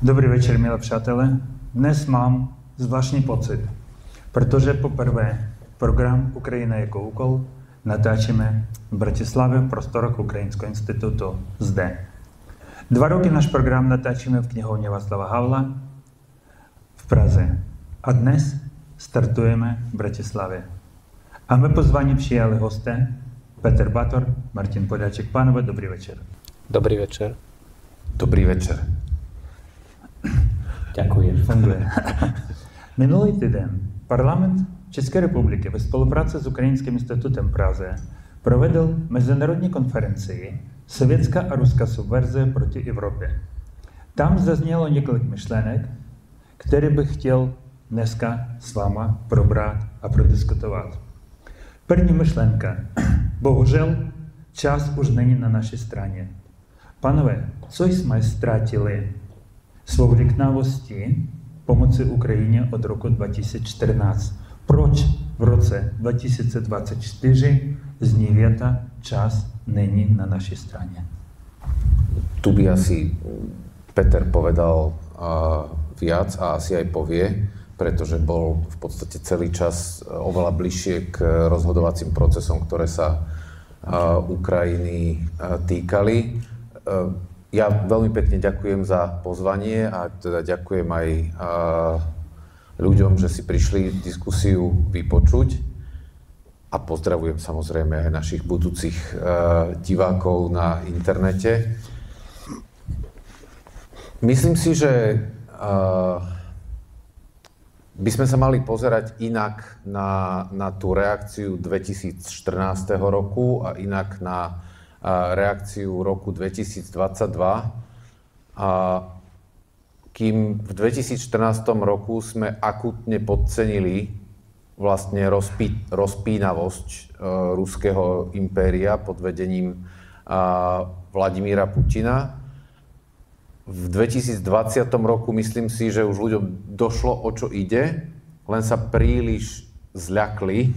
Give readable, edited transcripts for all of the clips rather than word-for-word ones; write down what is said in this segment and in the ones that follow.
Dobrý večer, milí přátelé. Dnes mám zvláštní pocit, protože poprvé program Ukrajina jako úkol natáčíme v Bratislavě v prostorách Ukrajinského institutu zde. 2 roky náš program natáčíme v knihovně Václava Havla v Praze a dnes startujeme v Bratislavě. A my pozvání přijali hosté Petr Bator, Martin Podáček. Pánové, dobrý večer. Dobrý večer. Dobrý večer. Ďakujem. Funguje. Minulý týden Parlament České republiky ve spolupráci s Ukrajinským institutem v Praze provedl mezinárodní konferenci Sovětská a ruská subverze proti Evropě. Tam zaznělo několik myšlenek, které bych chtěl dneska s váma probrat a prodiskutovat. První myšlenka. Bohužel čas už není na naší straně. Pánové, co jsme ztratili svou liknavostí pomoci Ukrajině od roku 2014? Proč v roce 2024 zní věta čas není na naší straně? Tu by asi Peter povedal viac a asi aj povie, pretože bol v podstate celý čas oveľa bližšie k rozhodovacím procesom, ktoré sa Ukrajiny týkali. Ja veľmi pekne ďakujem za pozvanie a teda ďakujem aj ľuďom, že si prišli diskusiu vypočuť a pozdravujem samozrejme aj našich budúcich divákov na internete. Myslím si, že by sme sa mali pozerať inak na tú reakciu 2014 roku a inak na reakciu roku 2022. Kým v 2014 roku sme akútne podcenili vlastne rozpínavosť ruského impéria pod vedením Vladimíra Putina, v 2020 roku myslím si, že už ľuďom došlo, o čo ide, len sa príliš zľakli,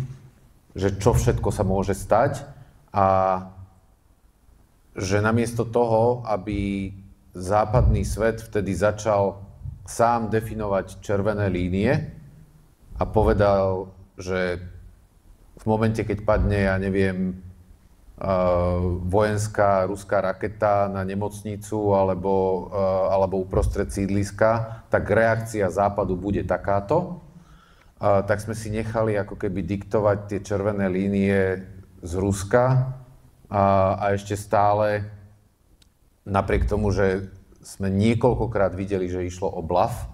že čo všetko sa môže stať a že namiesto toho, aby západný svet vtedy začal sám definovať červené línie a povedal, že v momente, keď padne, ja neviem, vojenská ruská raketa na nemocnicu alebo uprostred sídliska, tak reakcia západu bude takáto. Tak sme si nechali ako keby diktovať tie červené línie z Ruska a ešte stále, napriek tomu, že sme niekoľkokrát videli, že išlo o blaf,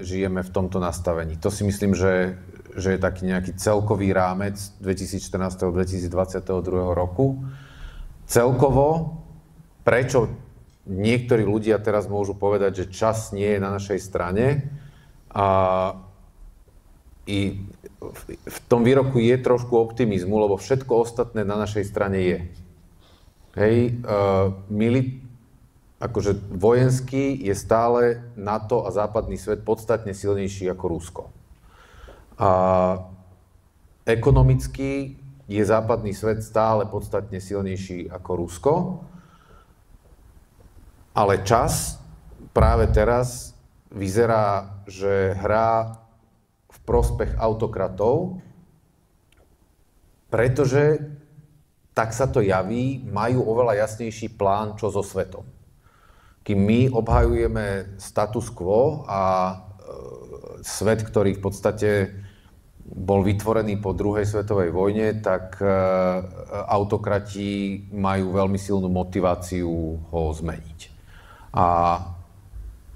žijeme v tomto nastavení. To si myslím, že je taký nejaký celkový rámec 2014-2022 roku. Celkovo, prečo niektorí ľudia teraz môžu povedať, že čas nie je na našej strane, i v tom výroku je trošku optimizmu, lebo všetko ostatné na našej strane je. Hej, akože vojenský je stále NATO a západný svet podstatne silnejší ako Rusko. A ekonomicky je západný svet stále podstatne silnejší ako Rusko. Ale čas práve teraz vyzerá, že hrá v prospech autokratov, pretože, tak sa to javí, majú oveľa jasnejší plán, čo so svetom. Kým my obhajujeme status quo a svet, ktorý v podstate bol vytvorený po druhej svetovej vojne, tak autokrati majú veľmi silnú motiváciu ho zmeniť. A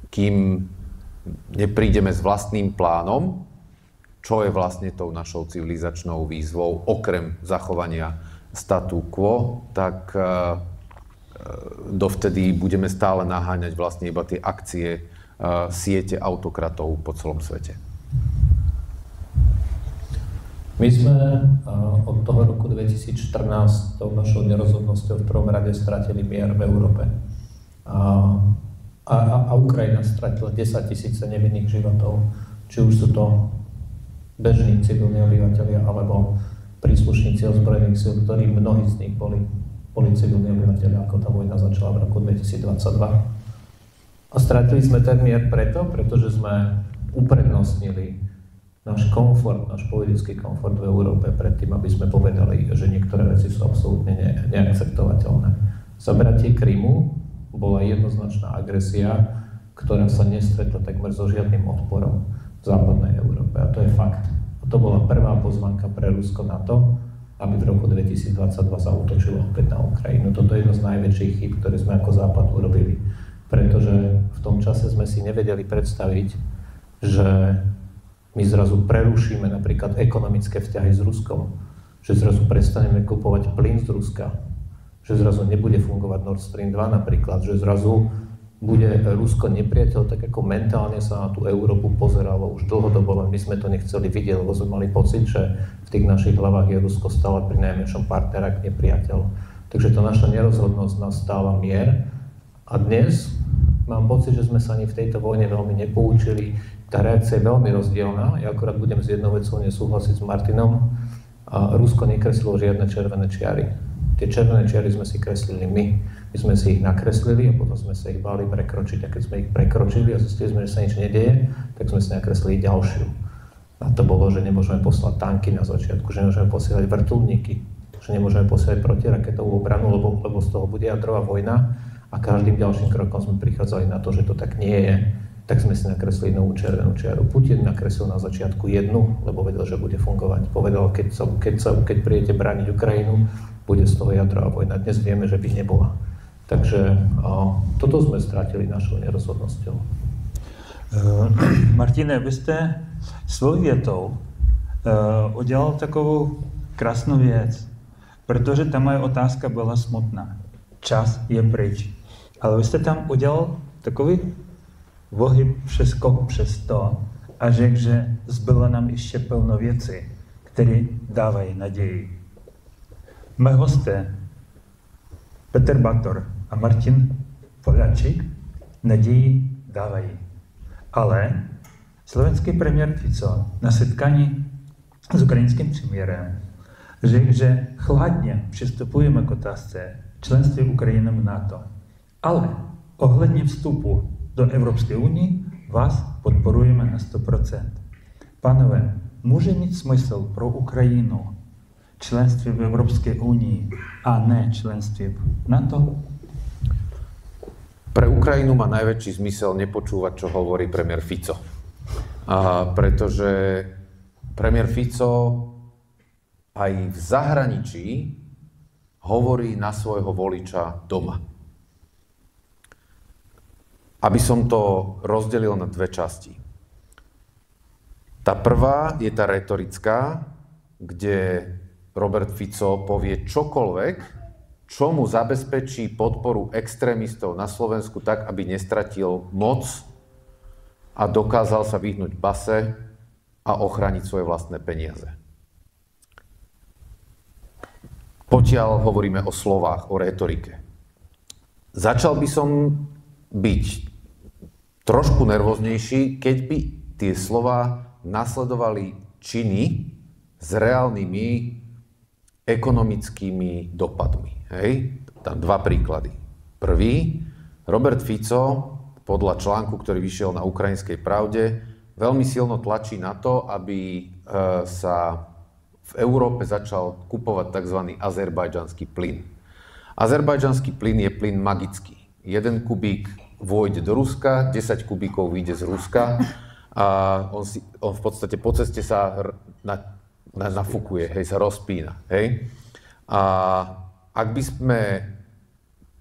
kým neprídeme s vlastným plánom, čo je vlastne tou našou civilizačnou výzvou, okrem zachovania statu quo, tak dovtedy budeme stále naháňať vlastne iba tie akcie siete autokratov po celom svete. My sme od toho roku 2014 tou našou nerozhodnosťou v prvom rade stratili mier v Európe. A Ukrajina stratila 10 000 nevinných životov. Či už sú to bežní civilní obyvateľia alebo príslušníci ozbrojených síl, ktorí mnohí z nich boli civilní obyvateľia, ako tá vojna začala v roku 2022. A stratili sme ten mier pretože sme uprednostnili náš komfort, náš politický komfort v Európe pred tým, aby sme povedali, že niektoré veci sú absolútne neakceptovateľné. Zabratie Krymu bola jednoznačná agresia, ktorá sa nestretla takmer so žiadnym odporom v západnej Európe. A to je fakt. A to bola prvá pozvánka pre Rusko na to, aby v roku 2022 zaútočilo opäť na Ukrajinu. Toto je jedno z najväčších chýb, ktoré sme ako Západ urobili. Pretože v tom čase sme si nevedeli predstaviť, že my zrazu prerušíme napríklad ekonomické vzťahy s Ruskom, že zrazu prestaneme kupovať plyn z Ruska, že zrazu nebude fungovať Nord Stream 2 napríklad, že zrazu bude Rusko nepriateľ, tak ako mentálne sa na tú Európu pozeralo už dlhodobo, len my sme to nechceli vidieť, lebo sme mali pocit, že v tých našich hlavách je Rusko stále pri najmenšom partner ak nepriateľ. Takže tá naša nerozhodnosť nás stála mier a dnes mám pocit, že sme sa ani v tejto vojne veľmi nepoučili. Tá reakcia je veľmi rozdielna. Ja akorát budem s jednou vecou nesúhlasiť s Martinom. A Rusko nekreslilo žiadne červené čiary. Tie červené čiary sme si kreslili my. My sme si ich nakreslili a potom sme sa ich báli prekročiť. A keď sme ich prekročili a zistili sme, že sa nič nedieje, tak sme si nakreslili ďalšiu. A to bolo, že nemôžeme poslať tanky na začiatku, že nemôžeme posielať vrtuľníky, že nemôžeme posielať protiraketovú obranu, lebo z toho bude jadrová vojna. A každým ďalším krokom sme prichádzali na to, že to tak nie je, tak sme si nakreslili novú červenú čiaru. Putin nakreslil na začiatku jednu, lebo vedel, že bude fungovať. Povedal, keď prídete brániť Ukrajinu, bude z toho jadrová vojna. Dnes vieme, že by nebola. Takže toto sme strátili našou nerozhodnosťou. Martine, vy jste svou větou udělal takovou krásnou věc, protože ta moje otázka byla smutná. Čas je pryč. Ale vy jste tam udělal takový vohyb skok přes to a řekl, že zbylo nám ještě plno věcí, které dávají naději. Mé hosté Petr Bator a Martin Poľačík naději dávají. Ale slovenský premiér Fico na setkání s ukrajinským premiérem řekl, že chladně přistupujeme k otázce členství Ukrajiny v NATO. Ale ohledně vstupu do Evropské unie vás podporujeme na 100%. Pánové, může mít smysl pro Ukrajinu členství v Evropské unii a ne členství v NATO? Pre Ukrajinu má najväčší zmysel nepočúvať, čo hovorí premiér Fico. Pretože premiér Fico aj v zahraničí hovorí na svojho voliča doma. Aby som to rozdelil na dve časti. Tá prvá je tá retorická, kde Robert Fico povie čokoľvek, čo mu zabezpečí podporu extrémistov na Slovensku tak, aby nestratil moc a dokázal sa vyhnúť base a ochrániť svoje vlastné peniaze. Potiaľ hovoríme o slovách, o retorike. Začal by som byť trošku nervóznejší, keď by tie slova nasledovali činy s reálnymi ekonomickými dopadmi. Hej? Tam dva príklady. Prvý, Robert Fico, podľa článku, ktorý vyšiel na Ukrajinskej pravde, veľmi silno tlačí na to, aby sa v Európe začal kupovať tzv. Azerbajdžanský plyn. Azerbajdžanský plyn je plyn magický. 1 kubík vôjde do Ruska, 10 kubíkov vyjde z Ruska a on v podstate po ceste sa nafukuje, hej, sa rozpína. Hej. A ak by sme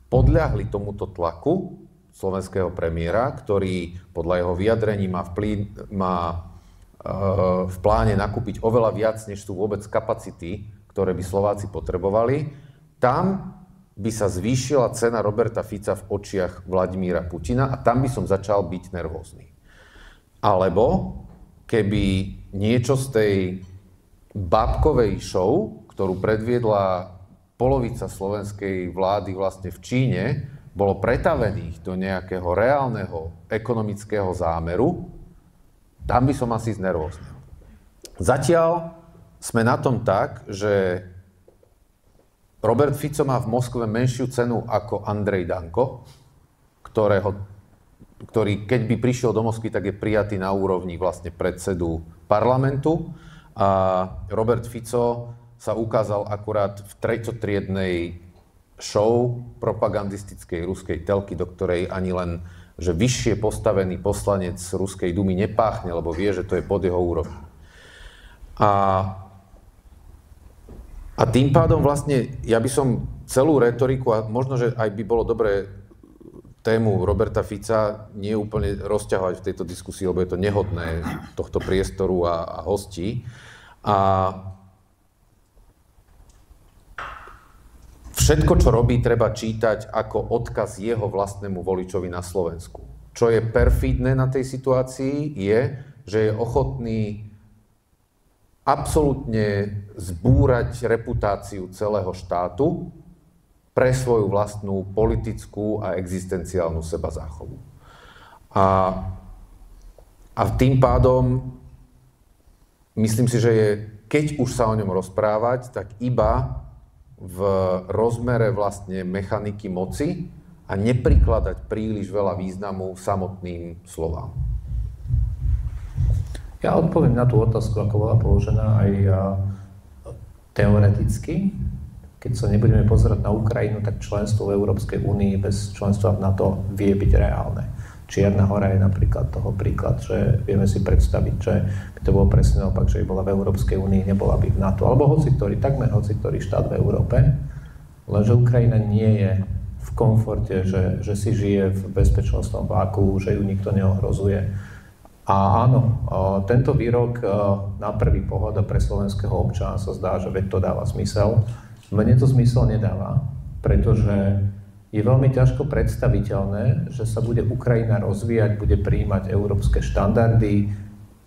podľahli tomuto tlaku slovenského premiéra, ktorý podľa jeho vyjadrení má v pláne nakúpiť oveľa viac, než sú vôbec kapacity, ktoré by Slováci potrebovali, tam by sa zvýšila cena Roberta Fica v očiach Vladimíra Putina a tam by som začal byť nervózny. Alebo keby niečo z tej bábkovej show, ktorú predviedla polovica slovenskej vlády vlastne v Číne, bolo pretavených do nejakého reálneho ekonomického zámeru, tam by som asi znervóznil. Zatiaľ sme na tom tak, že Robert Fico má v Moskve menšiu cenu ako Andrej Danko, ktorého ktorý keď by prišiel do Moskvy, tak je prijatý na úrovni vlastne predsedu parlamentu. A Robert Fico sa ukázal akurát v treťotriednej show propagandistickej ruskej telky, do ktorej ani len že vyššie postavený poslanec Ruskej dumy nepáchne, lebo vie, že to je pod jeho úrovni. A tým pádom vlastne, ja by som celú retoriku, a možno, že aj by bolo dobré tému Roberta Fica nie úplne rozťahovať v tejto diskusii, lebo je to nehodné tohto priestoru a hostí. A všetko, čo robí, treba čítať ako odkaz jeho vlastnému voličovi na Slovensku. Čo je perfídne na tej situácii je, že je ochotný absolútne zbúrať reputáciu celého štátu pre svoju vlastnú politickú a existenciálnu sebazáchovu. A tým pádom myslím si, že je, keď už sa o ňom rozprávať, tak iba v rozmere vlastne mechaniky moci a neprikladať príliš veľa významu samotným slovám. Ja odpoviem na tú otázku, ako bola položená, aj teoreticky. Keď sa nebudeme pozerať na Ukrajinu, tak členstvo v Európskej únii bez členstva v NATO vie byť reálne. Čierna Hora je napríklad toho príklad, že vieme si predstaviť, že by to bolo presne naopak, že by bola v Európskej únii, nebola by v NATO, alebo takmer hociktorý štát v Európe, lenže Ukrajina nie je v komforte, že si žije v bezpečnostnom váku, že ju nikto neohrozuje. A áno, tento výrok na prvý pohľad a pre slovenského občana sa zdá, že veď to dáva zmysel. Mne to zmysel nedáva, pretože je veľmi ťažko predstaviteľné, že sa bude Ukrajina rozvíjať, bude prijímať európske štandardy,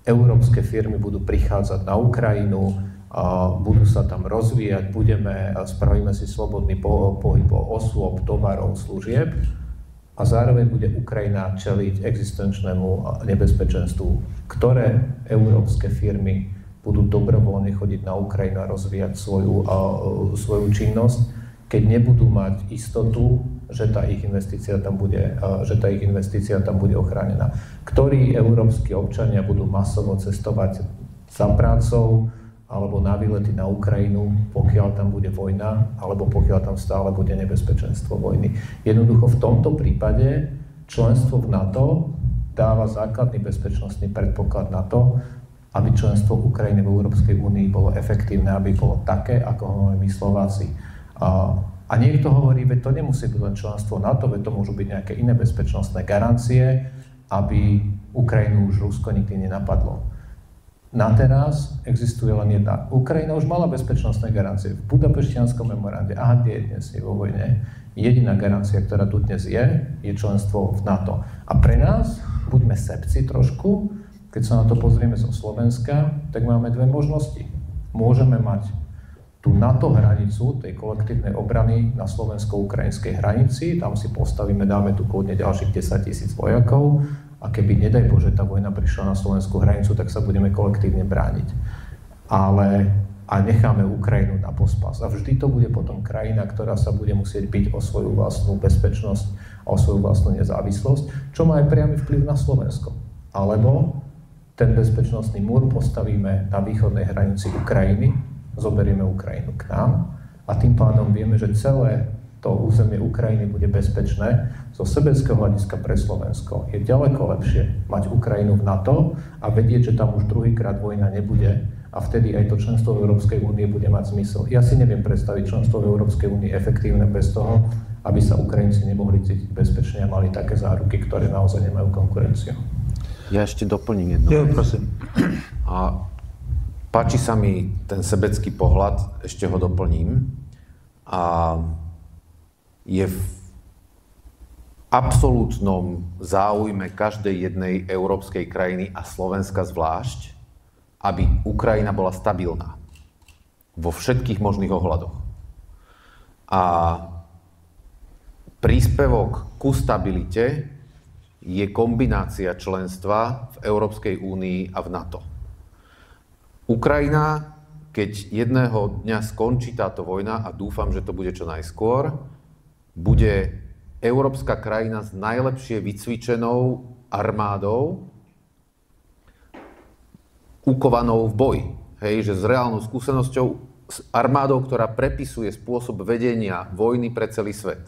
európske firmy budú prichádzať na Ukrajinu, budú sa tam rozvíjať, spravíme si slobodný pohyb osôb, tovarov, služieb a zároveň bude Ukrajina čeliť existenčnému nebezpečenstvu, ktoré európske firmy budú dobrovoľne chodiť na Ukrajinu a rozvíjať svoju činnosť, keď nebudú mať istotu, že tá ich investícia tam bude ochránená. Ktorí európski občania budú masovo cestovať za prácou alebo na výlety na Ukrajinu, pokiaľ tam bude vojna, alebo pokiaľ tam stále bude nebezpečenstvo vojny. Jednoducho v tomto prípade členstvo v NATO dáva základný bezpečnostný predpoklad na to, aby členstvo Ukrajiny v Európskej únii bolo efektívne, aby bolo také, ako ho máme my Slováci. A niekto hovorí, veď to nemusí byť len členstvo NATO, veď to môžu byť nejaké iné bezpečnostné garancie, aby Ukrajinu už Rusko nikdy nenapadlo. Na teraz existuje len jedna. Ukrajina už mala bezpečnostné garancie v Budapešťanskom memorande. A kde je dnes je vo vojne? Jediná garancia, ktorá tu dnes je členstvo v NATO. A pre nás, buďme sebci trošku, keď sa na to pozrieme zo Slovenska, tak máme dve možnosti. Môžeme mať tú NATO hranicu tej kolektívnej obrany na slovensko-ukrajinskej hranici, tam si postavíme, dáme tu kľudne ďalších 10 000 vojakov a keby, nedaj Bože, tá vojna prišla na slovenskú hranicu, tak sa budeme kolektívne brániť. A necháme Ukrajinu na pospas. A vždy to bude potom krajina, ktorá sa bude musieť byť o svoju vlastnú bezpečnosť a o svoju vlastnú nezávislosť, čo má aj priamy vplyv na Slovensko. Alebo ten bezpečnostný múr postavíme na východnej hranici Ukrajiny, zoberieme Ukrajinu k nám a tým pádom vieme, že celé to územie Ukrajiny bude bezpečné. Zo sebeckého hľadiska pre Slovensko je ďaleko lepšie mať Ukrajinu v NATO a vedieť, že tam už druhýkrát vojna nebude a vtedy aj to členstvo v Európskej únie bude mať zmysel. Ja si neviem predstaviť členstvo v Európskej únii efektívne bez toho, aby sa Ukrajinci nemohli cítiť bezpečne a mali také záruky, ktoré naozaj nemajú konkurenciu. Ja ešte doplním jednu. Jo, prosím. A páči sa mi ten sebecký pohľad, ešte ho doplním. A je v absolútnom záujme každej jednej európskej krajiny a Slovenska zvlášť, aby Ukrajina bola stabilná vo všetkých možných ohľadoch. A príspevok ku stabilite je kombinácia členstva v Európskej únii a v NATO. Ukrajina, keď jedného dňa skončí táto vojna, a dúfam, že to bude čo najskôr, bude európska krajina s najlepšie vycvičenou armádou, ukovanou v boji. Hej, že s reálnou skúsenosťou, s armádou, ktorá prepisuje spôsob vedenia vojny pre celý svet.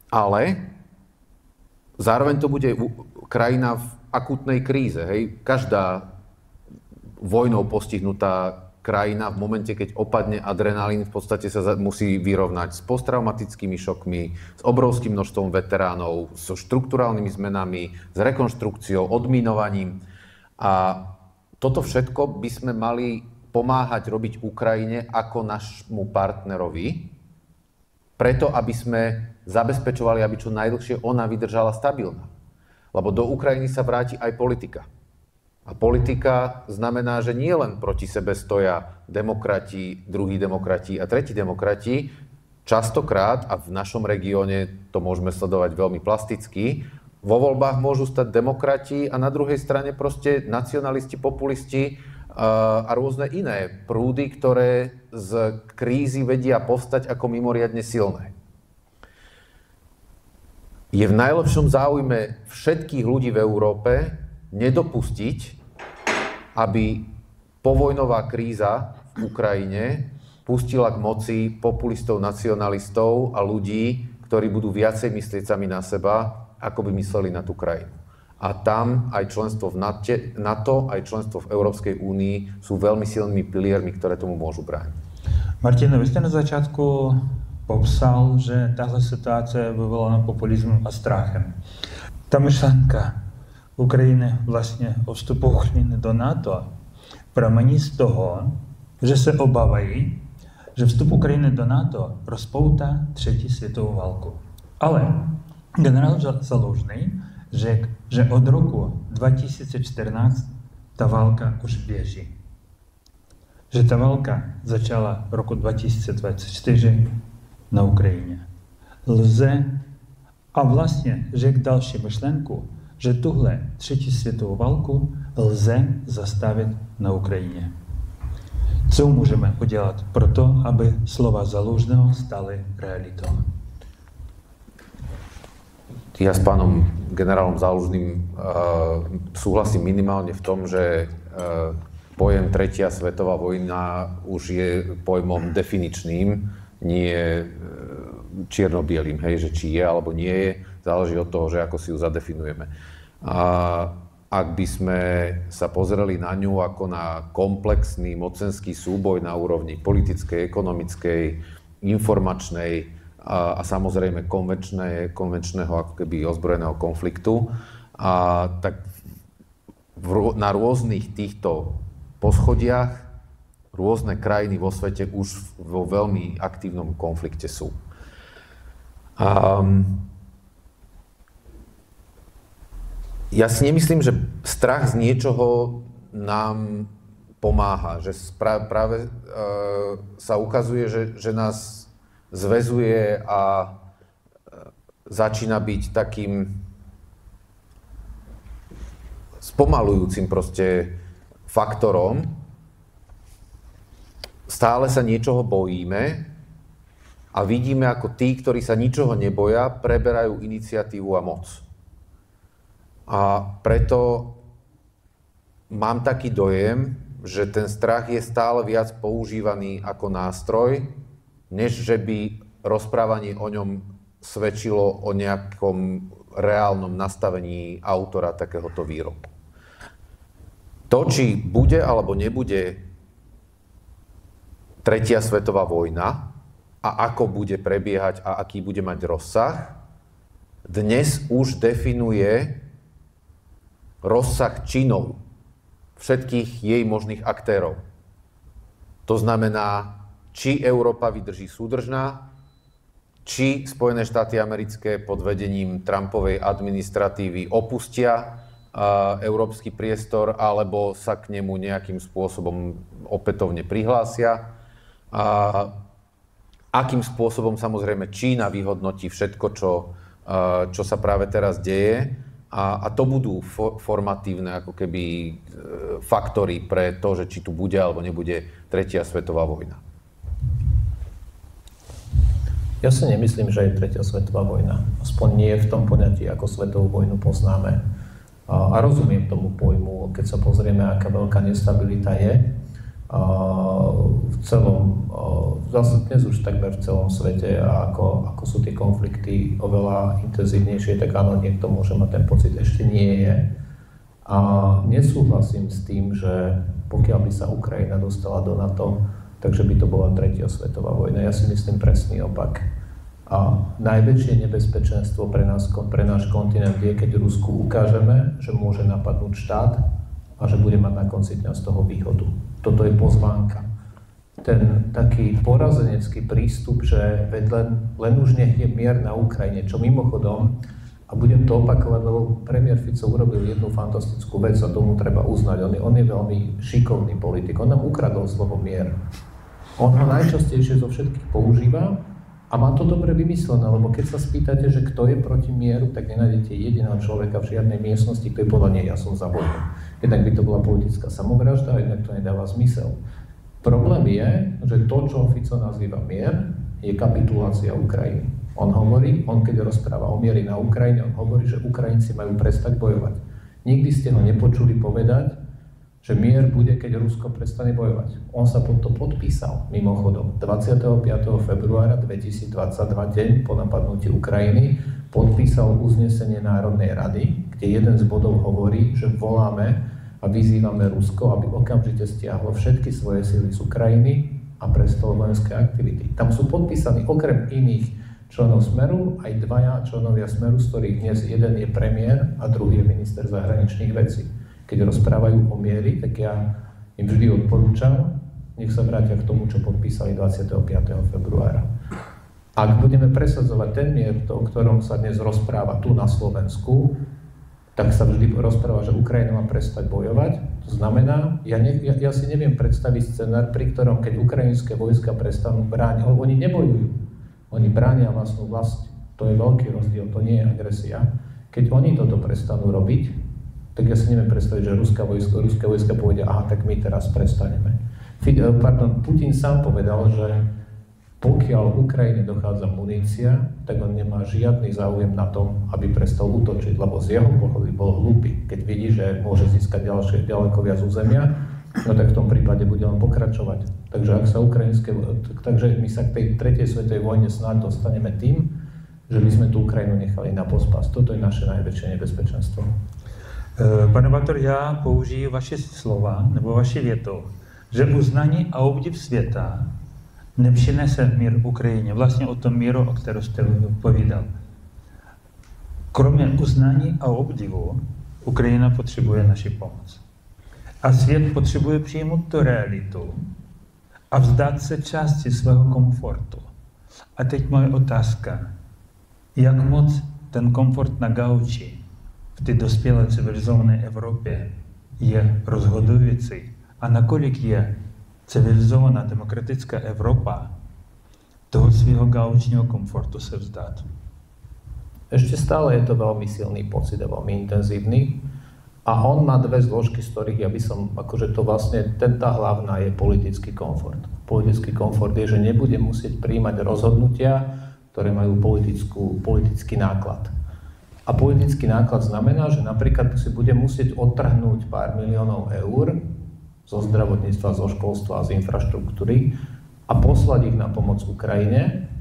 Ale zároveň to bude krajina v akútnej kríze. Hej. Každá vojnou postihnutá krajina v momente, keď opadne adrenalín, v podstate sa musí vyrovnať s posttraumatickými šokmi, s obrovským množstvom veteránov, so štrukturálnymi zmenami, s rekonštrukciou, odminovaním. A toto všetko by sme mali pomáhať robiť Ukrajine ako našmu partnerovi, preto aby sme zabezpečovali, aby čo najdlhšie ona vydržala stabilná. Lebo do Ukrajiny sa vráti aj politika. A politika znamená, že nie len proti sebe stoja demokrati, druhí demokrati a tretí demokrati. Častokrát, a v našom regióne to môžeme sledovať veľmi plasticky, vo voľbách môžu stať demokrati a na druhej strane proste nacionalisti, populisti a rôzne iné prúdy, ktoré z krízy vedia povstať ako mimoriadne silné. Je v najlepšom záujme všetkých ľudí v Európe nedopustiť, aby povojnová kríza v Ukrajine pustila k moci populistov, nacionalistov a ľudí, ktorí budú viacej myslieť sami na seba, ako by mysleli na tú krajinu. A tam aj členstvo v NATO, aj členstvo v Európskej únii sú veľmi silnými piliermi, ktoré tomu môžu brániť. Martin, vy ste na začiatku popsal, že tahle situace je vyvolaná populizmem a strachem. Ta myšlenka Ukrajiny vlastně o vstupu Ukrajiny do NATO pramení z toho, že se obávají, že vstup Ukrajiny do NATO rozpoutá třetí světovou válku. Ale generál Zaluzný řekl, že od roku 2014 ta válka už běží. Že ta válka začala roku 2024 na Ukrajině. Lze a vlastně řekl další myšlenku, že tuhle třetí světovou válku lze zastavit na Ukrajině. Co můžeme udělat pro to, aby slova Zaluzného staly realitou? Ja s pánom generálom Zalužným súhlasím minimálne v tom, že pojem Tretia svetová vojna už je pojmom definičným, nie čierno-bielým, hej, že či je alebo nie je, záleží od toho, že ako si ju zadefinujeme. A ak by sme sa pozreli na ňu ako na komplexný mocenský súboj na úrovni politickej, ekonomickej, informačnej a samozrejme konvenčného ako keby ozbrojeného konfliktu, tak na rôznych týchto poschodiach rôzne krajiny vo svete už vo veľmi aktívnom konflikte sú. Ja si nemyslím, že strach z niečoho nám pomáha, že práve sa ukazuje, že nás zväzuje a začína byť takým spomalujúcim proste faktorom. Stále sa niečoho bojíme a vidíme, ako tí, ktorí sa ničoho neboja, preberajú iniciatívu a moc. A preto mám taký dojem, že ten strach je stále viac používaný ako nástroj, než že by rozprávanie o ňom svedčilo o nejakom reálnom nastavení autora takéhoto výroku. To, či bude alebo nebude Tretia svetová vojna a ako bude prebiehať a aký bude mať rozsah, dnes už definuje rozsah činov všetkých jej možných aktérov. To znamená, či Európa vydrží súdržná, či Spojené štáty americké pod vedením Trumpovej administratívy opustia európsky priestor, alebo sa k nemu nejakým spôsobom opätovne prihlásia. Akým spôsobom samozrejme Čína vyhodnotí všetko, čo sa práve teraz deje. A to budú formatívne ako keby faktory pre to, že či tu bude alebo nebude Tretia svetová vojna. Ja si nemyslím, že je tretia svetová vojna. Aspoň nie v tom poňatí, ako svetovú vojnu poznáme. A rozumiem tomu pojmu, keď sa pozrieme, aká veľká nestabilita je v celom, zase dnes už takmer v celom svete a ako sú tie konflikty oveľa intenzívnejšie, tak áno, niekto môže mať ten pocit, ešte nie je. A nesúhlasím s tým, že pokiaľ by sa Ukrajina dostala do NATO, takže by to bola tretia svetová vojna. Ja si myslím presný opak. A najväčšie nebezpečenstvo pre náš kontinent je, keď Rusku ukážeme, že môže napadnúť štát a že bude mať na konci dňa z toho výhodu. Toto je pozvánka. Ten taký porazenecký prístup, že len už nech je mier na Ukrajine, čo mimochodom, a budem to opakovať, lebo premiér Fico urobil jednu fantastickú vec a tomu treba uznať. On je veľmi šikovný politik. On nám ukradol slovo mier. On ho najčastejšie zo všetkých používa a má to dobre vymyslené, lebo keď sa spýtate, že kto je proti mieru, tak nenájdete jediného človeka v žiadnej miestnosti, ktorý povedal, nie, ja som za vojnu. Jednak by to bola politická samovražda, jednak to nedáva zmysel. Problém je, že to, čo Fico nazýva mier, je kapitulácia Ukrajiny. On keď rozpráva o mieri na Ukrajine, on hovorí, že Ukrajinci majú prestať bojovať. Nikdy ste ho nepočuli povedať, že mier bude, keď Rusko prestane bojovať. On sa pod to podpísal, mimochodom, 25. februára 2022, deň po napadnutí Ukrajiny, podpísal uznesenie Národnej rady, kde jeden z bodov hovorí, že voláme a vyzývame Rusko, aby okamžite stiahlo všetky svoje sily z Ukrajiny a prestalo vojenské aktivity. Tam sú podpísaní okrem iných členov Smeru aj dvaja členovia Smeru, z ktorých dnes jeden je premiér a druhý je minister zahraničných vecí. Keď rozprávajú o miery, tak ja im vždy odporúčam, nech sa vrátia k tomu, čo podpísali 25. februára. Ak budeme presadzovať ten mier, o ktorom sa dnes rozpráva tu na Slovensku, tak sa vždy rozpráva, že Ukrajina má prestať bojovať. To znamená, ja si neviem predstaviť scenár, pri ktorom, keď ukrajinské vojska prestanú brániť, lebo oni nebojujú, oni bránia vlastnú vlast. To je veľký rozdiel, to nie je agresia. Keď oni toto prestanú robiť, tak ja si neviem predstaviť, že ruské vojska povedia, aha, tak my teraz prestaneme. Putin sám povedal, že pokiaľ Ukrajine dochádza munícia, tak on nemá žiadny záujem na tom, aby prestal útočiť, lebo z jeho pohľadu bol hlúpy. Keď vidí, že môže získať ďaleko viac územia, no tak v tom prípade bude len pokračovať. Takže takže my sa k tej tretej svetovej vojne snáď dostaneme tým, že by sme tú Ukrajinu nechali na pospas. Toto je naše najväčšie nebezpečenstvo. Pane Bator, já použiju vaše slova, nebo vaši větu, že uznání a obdiv světa nepřinese mír v Ukrajině. Vlastně o tom míru, o kterém jste povídal. Kromě uznání a obdivu, Ukrajina potřebuje naši pomoc. A svět potřebuje přijmout tu realitu a vzdát se části svého komfortu. A teď moje otázka. Jak moc ten komfort na gauči v té dospělé civilizované Evropě je rozhodující a nakolik je civilizovaná demokratická Evropa toho svého gaučního komfortu se vzdát? Ešte stále je to veľmi silný pocit a veľmi intenzívny. A on má dve zložky, z ktorých ja by som, akože to vlastne, tá hlavná je politický komfort. Politický komfort je, že nebude musieť príjmať rozhodnutia, ktoré majú politický náklad. A politický náklad znamená, že napríklad si bude musieť odtrhnúť pár miliónov eur zo zdravotníctva, zo školstva, z infraštruktúry a poslať ich na pomoc Ukrajine,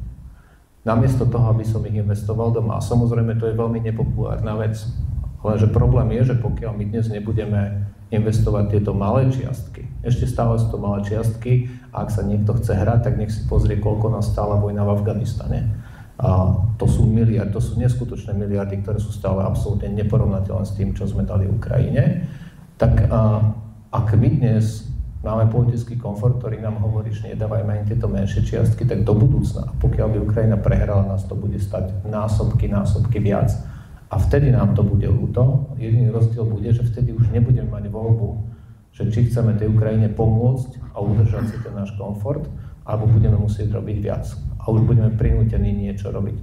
namiesto toho, aby som ich investoval doma. A samozrejme, to je veľmi nepopulárna vec. Lenže problém je, že pokiaľ my dnes nebudeme investovať tieto malé čiastky, ešte stále sú to malé čiastky, a ak sa niekto chce hrať, tak nech si pozrie, koľko nás stála vojna v Afganistane. A to sú neskutočné miliardy, ktoré sú stále absolútne neporovnateľné s tým, čo sme dali Ukrajine. Tak ak my dnes máme politický komfort, ktorý nám hovorí, že nedávajme ani tieto menšie čiastky, tak do budúcna, pokiaľ by Ukrajina prehrala, nás to bude stať násobky viac. A vtedy nám to bude ľúto. Jediný rozdiel bude, že vtedy už nebudeme mať voľbu, že či chceme tej Ukrajine pomôcť a udržať si ten náš komfort, alebo budeme musieť robiť viac. A už budeme prinútení niečo robiť.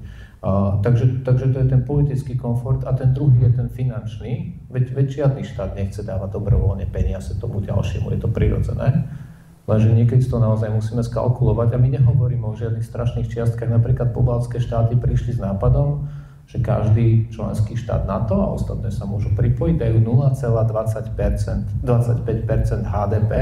Takže to je ten politický komfort a ten druhý je ten finančný. Veď žiadny štát nechce dávať dobrovoľne peniaze tomu ďalšiemu, je to prirodzené. Lenže niekedy to naozaj musíme skalkulovať a my nehovoríme o žiadnych strašných čiastkách. Napríklad pobaltské štáty prišli s nápadom, že každý členský štát NATO a ostatné sa môžu pripojiť, dajú 0,25% HDP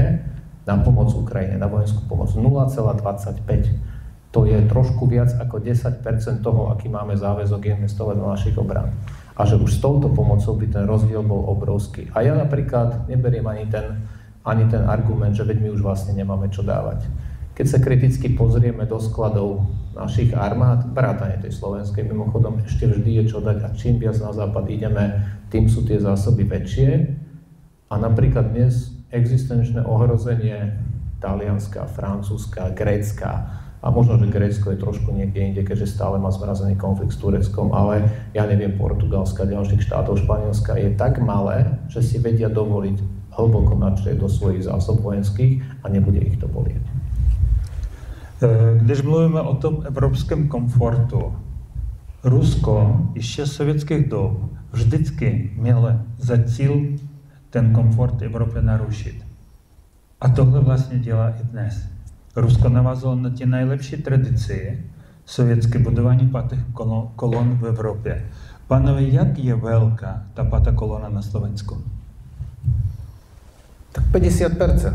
na pomoc Ukrajine, na vojenskú pomoc. 0,25. To je trošku viac ako 10% toho, aký máme záväzok investovať do našich obrán. A že už s touto pomocou by ten rozdiel bol obrovský. A ja napríklad neberiem ani ten argument, že veď my už vlastne nemáme čo dávať. Keď sa kriticky pozrieme do skladov našich armád, vrátane tej slovenskej, mimochodom ešte vždy je čo dať a čím viac na západ ideme, tým sú tie zásoby väčšie. A napríklad dnes existenčné ohrozenie Talianska, Francúzska, Grécka, a možno, že Grécko je trošku niekde inde, keďže stále má zmrazený konflikt s Tureckom, ale ja neviem, Portugalska, ďalších štátov, Španielska je tak malé, že si vedia dovoliť hlboko načrieť do svojich zásob vojenských a nebude ich to bolieť. Když mluvíme o tom evropském komfortu, Rusko ještě z sovětských dob vždycky mělo za cíl ten komfort Evropy narušit. A tohle vlastně dělá i dnes. Rusko navázalo na ty nejlepší tradici sovětské budování pátých kolon v Evropě. Pánové, jak je velká ta pátá kolona na Slovensku? Tak 50%.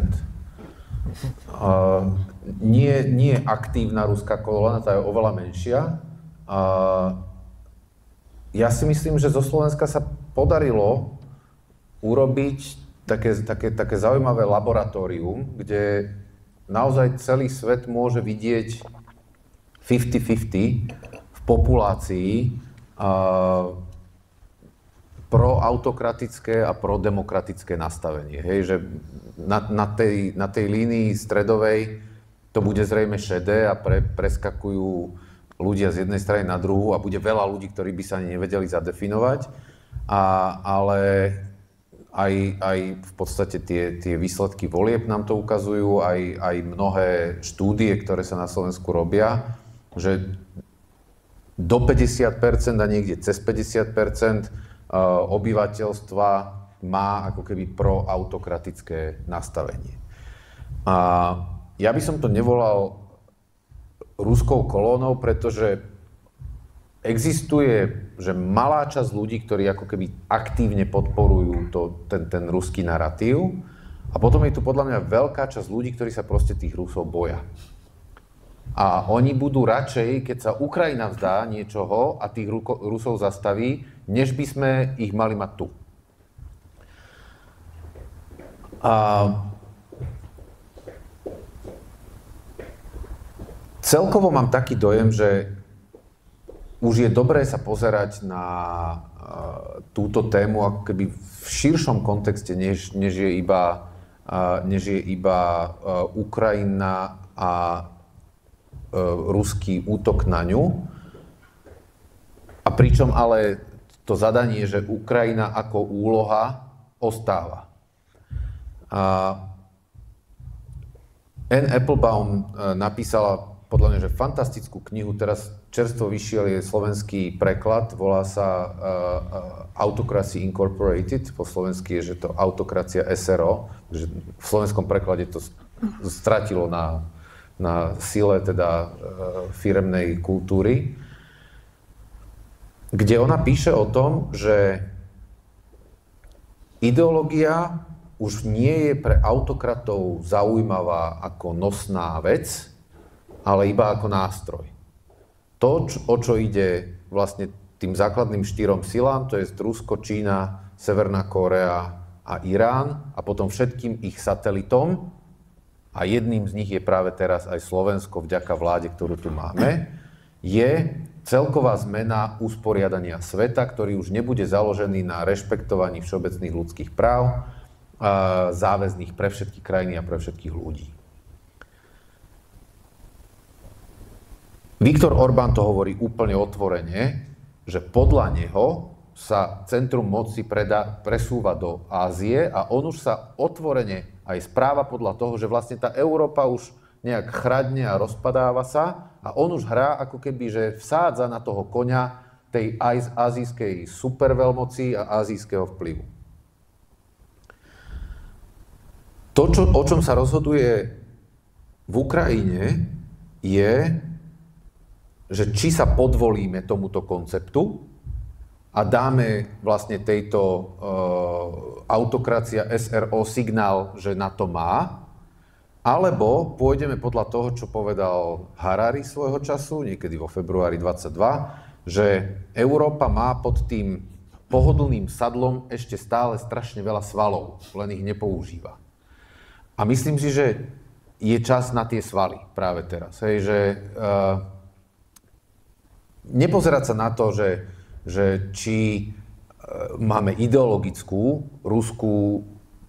Nie aktívna ruská kolóna, tá je oveľa menšia. Ja si myslím, že zo Slovenska sa podarilo urobiť také zaujímavé laboratórium, kde naozaj celý svet môže vidieť 50-50 v populácii proautokratické a prodemokratické nastavenie. Hej, že na tej línii stredovej to bude zrejme šedé a preskakujú ľudia z jednej strany na druhú a bude veľa ľudí, ktorí by sa ani nevedeli zadefinovať. Ale aj v podstate tie výsledky volieb nám to ukazujú, aj mnohé štúdie, ktoré sa na Slovensku robia, že do 50% a niekde cez 50% obyvateľstva má ako keby proautokratické nastavenie. A ja by som to nevolal ruskou kolónou, pretože existuje, že malá časť ľudí, ktorí ako keby aktívne podporujú ten ruský narratív, a potom je tu podľa mňa veľká časť ľudí, ktorí sa proste tých Rusov boja. A oni budú radšej, keď sa Ukrajina vzdá niečoho a tých Rusov zastaví, než by sme ich mali mať tu. A celkovo mám taký dojem, že už je dobré sa pozerať na túto tému ako keby v širšom kontexte, než je iba Ukrajina a ruský útok na ňu. A pričom ale to zadanie, že Ukrajina ako úloha ostáva. Anne Applebaum napísala podľa mňa, že fantastickú knihu, teraz čerstvo vyšiel je slovenský preklad, volá sa Autocracy Incorporated, po slovensky je, že to Autokracia SRO, že v slovenskom preklade to stratilo na sile teda firemnej kultúry, kde ona píše o tom, že ideológia už nie je pre autokratov zaujímavá ako nosná vec, ale iba ako nástroj. To, o čo ide vlastne tým základným štyrom silám, to je Rusko, Čína, Severná Kórea a Irán a potom všetkým ich satelitom, a jedným z nich je práve teraz aj Slovensko vďaka vláde, ktorú tu máme, je celková zmena usporiadania sveta, ktorý už nebude založený na rešpektovaní všeobecných ľudských práv, záväzných pre všetky krajiny a pre všetkých ľudí. Viktor Orbán to hovorí úplne otvorene, že podľa neho sa centrum moci presúva do Ázie a on už sa otvorene aj správa podľa toho, že vlastne tá Európa už nejak chradne a rozpadáva sa a on už hrá ako keby, že vsádza na toho koňa tej azijskej superveľmoci a azijského vplyvu. To, o čom sa rozhoduje v Ukrajine je, že či sa podvolíme tomuto konceptu a dáme vlastne tejto autokracia SRO signál, že na to má, alebo pôjdeme podľa toho, čo povedal Harari svojho času, niekedy vo februári 22, že Európa má pod tým pohodlným sadlom ešte stále strašne veľa svalov, len ich nepoužíva. A myslím si, že je čas na tie svaly práve teraz. Hej, že nepozerať sa na to, že či máme ideologickú ruskú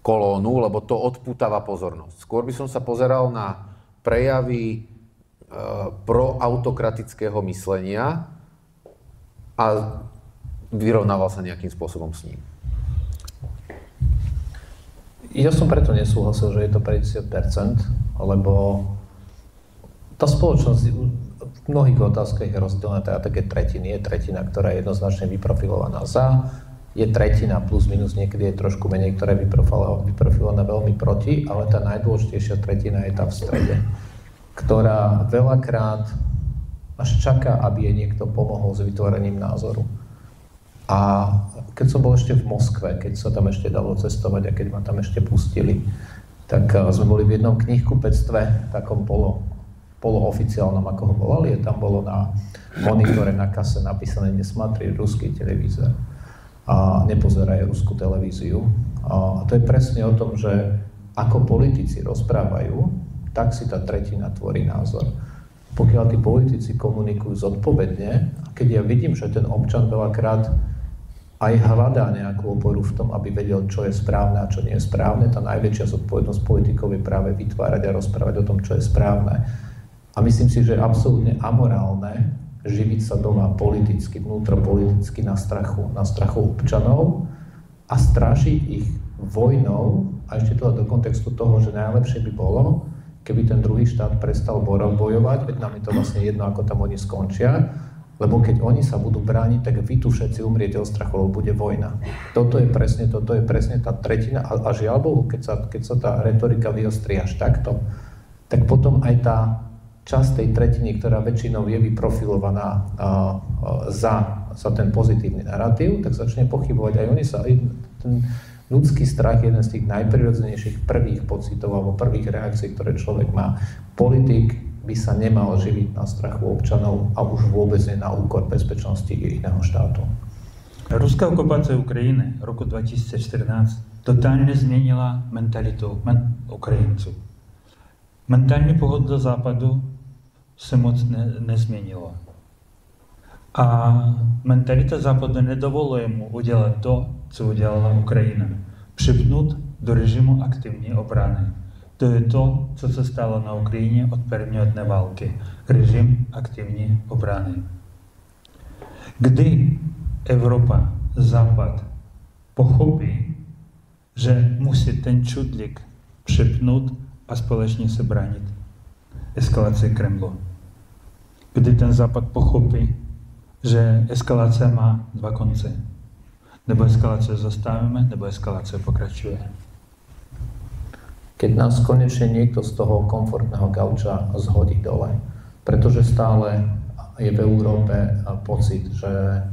kolónu, lebo to odpútava pozornosť. Skôr by som sa pozeral na prejavy proautokratického myslenia a vyrovnával sa nejakým spôsobom s ním. Ja som preto nesúhlasil, že je to 50%, lebo tá spoločnosť v mnohých otázkach je rozdelená teda také tretiny. Je tretina, ktorá je jednoznačne vyprofilovaná za, je tretina plus minus, niekedy je trošku menej, ktorá je vyprofilovaná veľmi proti, ale tá najdôležitejšia tretina je tá v strede, ktorá veľakrát až čaká, aby jej niekto pomohol s vytvorením názoru. A keď som bol ešte v Moskve, keď sa tam ešte dalo cestovať a keď ma tam ešte pustili, tak sme boli v jednom knihkupectve, takom polooficiálnom, ako ho volali. Tam bolo na monitore, na kase napísané nesmatri ruský televízor a nepozeraj ruskú televíziu. A to je presne o tom, že ako politici rozprávajú, tak si tá tretina tvorí názor. Pokiaľ tí politici komunikujú zodpovedne, a keď ja vidím, že ten občan veľakrát aj hľadá nejakú oporu v tom, aby vedel, čo je správne a čo nie je správne, tá najväčšia zodpovednosť politikov je práve vytvárať a rozprávať o tom, čo je správne. A myslím si, že je absolútne amorálne živiť sa doma politicky, vnútropoliticky na strachu občanov a strašiť ich vojnou, a ešte to do kontextu toho, že najlepšie by bolo, keby ten druhý štát prestal bojovať, veď nám je to vlastne jedno, ako tam oni skončia, lebo keď oni sa budú brániť, tak vy tu všetci umriete od strachu, lebo bude vojna. Toto je presne tá tretina a žiaľ Bohu, keď sa tá retorika vyostrí až takto, tak potom aj tá časť tej tretiny, ktorá väčšinou je vyprofilovaná za ten pozitívny narratív, tak začne pochybovať aj oni sa. Ten ľudský strach je jeden z tých najprirodzenejších prvých pocitov alebo prvých reakcií, ktoré človek má. Politik by sa nemal živiť na strachu občanov a už vôbec nie na úkor bezpečnosti iného štátu. Ruská okupace Ukrajiny roku 2014 totálně změnila mentalitu Ukrajinců. Mentální pohled do západu se moc nezměnila. A mentalita západu nedovoluje mu udělat to, co udělala Ukrajina. Připnout do režimu aktivní obrany. To je to, co se stalo na Ukrajině od prvního dne války. Režim aktivní obrany. Kdy Evropa, Západ pochopí, že musí ten čudlík připnout a společně se bránit eskalaci Kremlu. Kdy ten Západ pochopí, že eskalace má dva konce. Nebo eskalace zastavíme, nebo eskalace pokračuje. Keď nás konečne niekto z toho komfortného gauča zhodí dole. Pretože stále je v Európe pocit, že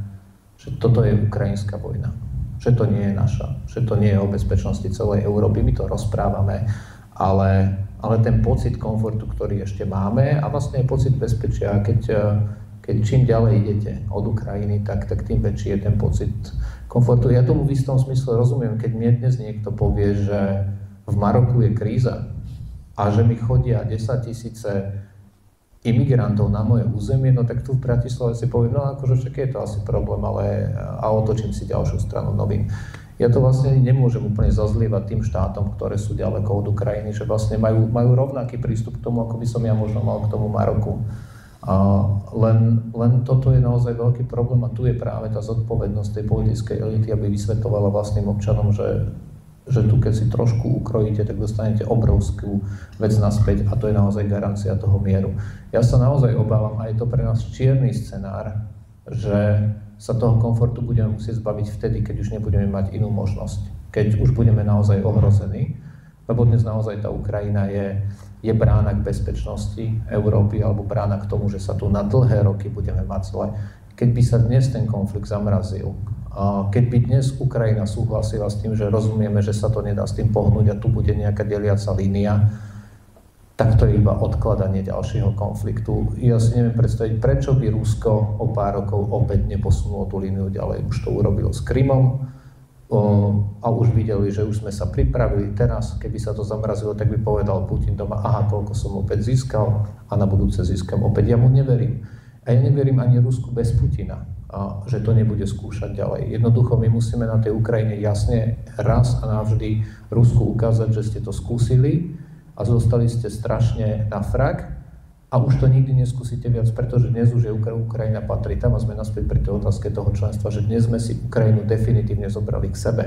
toto je ukrajinská vojna. Že to nie je naša. Že to nie je o bezpečnosti celej Európy. My to rozprávame, ale ten pocit komfortu, ktorý ešte máme a vlastne je pocit bezpečia, keď čím ďalej idete od Ukrajiny, tak tým väčší je ten pocit komfortu. Ja tomu v istom smysle rozumiem, keď mne dnes niekto povie, že v Maroku je kríza a že mi chodia 10 000 imigrantov na moje územie, no tak tu v Bratislave si poviem, no akože však je to asi problém, a otočím si ďalšiu stranu novín. Ja to vlastne nemôžem úplne zazlievať tým štátom, ktoré sú ďaleko od Ukrajiny, že vlastne majú rovnaký prístup k tomu, ako by som ja možno mal k tomu Maroku. Len toto je naozaj veľký problém a tu je práve tá zodpovednosť tej politickej elity, aby vysvetovala vlastným občanom, že tu keď si trošku ukrojíte, tak dostanete obrovskú vec naspäť a to je naozaj garancia toho mieru. Ja sa naozaj obávam, a je to pre nás čierny scenár, že sa toho komfortu budeme musieť zbaviť vtedy, keď už nebudeme mať inú možnosť. Keď už budeme naozaj ohrození, lebo dnes naozaj tá Ukrajina je je brána k bezpečnosti Európy alebo brána k tomu, že sa tu na dlhé roky budeme mať zle. Keď by sa dnes ten konflikt zamrazil, keď by dnes Ukrajina súhlasila s tým, že rozumieme, že sa to nedá s tým pohnúť a tu bude nejaká deliaca línia, tak to je iba odkladanie ďalšieho konfliktu. Ja si neviem predstaviť, prečo by Rusko o pár rokov opäť neposunulo tú líniu ďalej. Už to urobilo s Krymom a už videli, že už sme sa pripravili. Teraz, keby sa to zamrazilo, tak by povedal Putin doma, aha, toľko som opäť získal a na budúce získam opäť. Ja mu neverím. A ja neverím ani Rusku bez Putina, že to nebude skúšať ďalej. Jednoducho my musíme na tej Ukrajine jasne raz a navždy Rusku ukázať, že ste to skúsili a zostali ste strašne na frak a už to nikdy neskúsite viac, pretože dnes už je Ukrajina patrí tam a sme naspäť pri tej otázke toho členstva, že dnes sme si Ukrajinu definitívne zobrali k sebe,